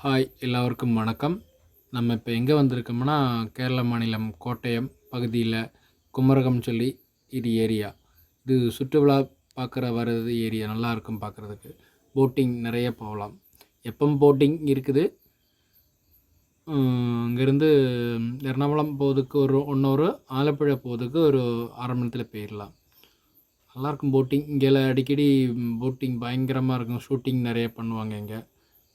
Hi எல்லோருக்கும் வணக்கம். நம்ம இப்போ எங்கே வந்திருக்கோம்னா கேரள மாநிலம் கோட்டயம் பகுதியில் குமரகம் சொல்லி இது ஏரியா. இது சுற்றுலா பார்க்குற வர்றது ஏரியா நல்லாயிருக்கும் பார்க்குறதுக்கு. போட்டிங் நிறைய போகலாம். எப்பவும் போட்டிங் இருக்குது. இங்கேருந்து எர்ணாகுளம் போகிறதுக்கு ஒரு 1 ஹவர், ஆலப்புழா போகிறதுக்கு ஒரு அரை மணி நேரத்தில் போயிடலாம். நல்லாயிருக்கும் போட்டிங். இங்கே அடிக்கடி போட்டிங் பயங்கரமாக இருக்கும். ஷூட்டிங் நிறைய பண்ணுவாங்க இங்கே.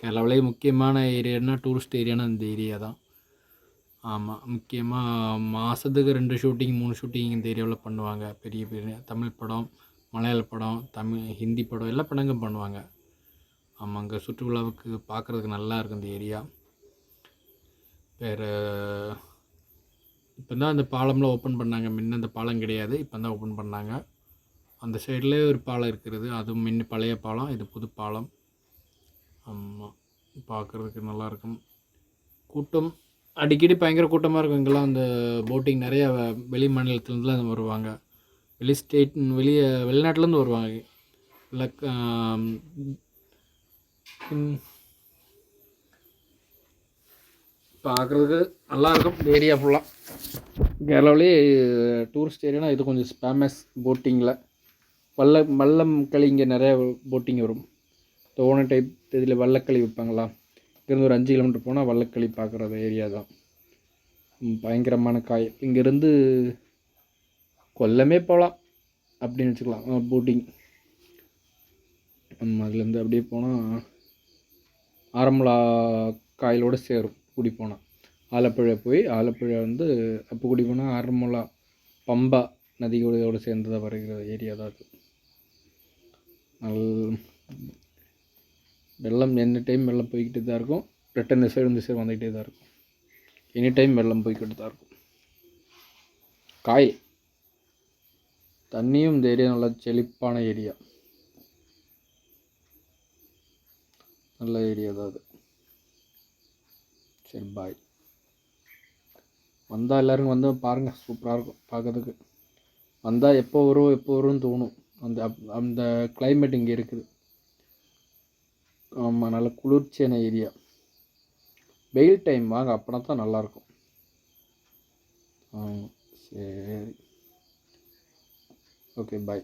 கேரளாவிலே முக்கியமான ஏரியானா டூரிஸ்ட் ஏரியானா இந்த ஏரியா தான். ஆமாம், முக்கியமாக மாதத்துக்கு 2 ஷூட்டிங் 3 ஷூட்டிங் இந்த ஏரியாவில் பண்ணுவாங்க. பெரிய பெரிய தமிழ் படம், மலையாள படம், ஹிந்தி படம் எல்லா படங்களும் பண்ணுவாங்க. ஆமாம், அங்கே சுற்றுலாவுக்கு பார்க்குறதுக்கு நல்லா இருக்கும் இந்த ஏரியா. வேறு இப்போ தான் அந்த பாலம்லாம் ஓப்பன் பண்ணாங்க. முன்ன அந்த பாலம் கிடையாது, இப்போ தான் ஓப்பன் பண்ணாங்க. அந்த சைட்லேயே ஒரு பாலம் இருக்கிறது, அதுவும் முன்ன பழைய பாலம், இது புது பாலம். ஆமாம், பார்க்குறதுக்கு நல்லாயிருக்கும். கூட்டம் அடிக்கடி பயங்கர கூட்டமாக இருக்கும் இங்கெல்லாம். அந்த போட்டிங் நிறையா வெளி மாநிலத்துலேருந்துலாம் வருவாங்க. வெளிநாட்டிலேருந்து வருவாங்க. லைக் பார்க்குறதுக்கு நல்லாயிருக்கும் இந்த ஏரியா ஃபுல்லாக. கேரளாவிலே டூரிஸ்ட் ஏரியானா இது கொஞ்சம் ஃபேமஸ் போட்டிங்கில். வல்லம் களி இங்கே நிறைய போட்டிங் வரும். தோணை டைப் இதில் வல்லக்களி விற்பாங்களா. இங்கேருந்து ஒரு 5 கிலோமீட்டர் போனால் வல்லக்களி பார்க்குற ஏரியா தான். பயங்கரமான காய். இங்கேருந்து கொல்லமே போகலாம் அப்படின்னு வச்சுக்கலாம் போட்டிங். அதுலேருந்து அப்படியே போனால் ஆரம்பலா காயிலோடு சேரும் குடி போனால். ஆலப்புழா போய் ஆலப்புழா வந்து அப்போ குடி போனால் ஆரம்பலா பம்பா நதியோடு சேர்ந்ததாக வருகிற ஏரியா தான் அது. வெள்ளம் எந்த டைம் வெள்ளம் போய்கிட்டு தான் இருக்கும். ரிட்டன் இந்த சைடு வந்துக்கிட்டே தான் இருக்கும். எனி டைம் வெள்ளம் போய்கிட்டு தான் இருக்கும். காய் தண்ணியும் இந்த ஏரியா நல்லா செழிப்பான ஏரியா. நல்ல ஏரியா தான் அது. சரி, பாய். வந்தால் எல்லோரும் வந்து பாருங்கள், சூப்பராக இருக்கும் பார்க்கறதுக்கு. வந்தால் எப்போ வரும்னு தோணும். அந்த கிளைமேட் இங்கே இருக்குது. ஆமாம், நல்ல குளிர்ச்சியான ஏரியா. வெயில் டைம் வாங்க, அப்படின்னா தான் நல்லாயிருக்கும். சரி, ஓகே, பாய்.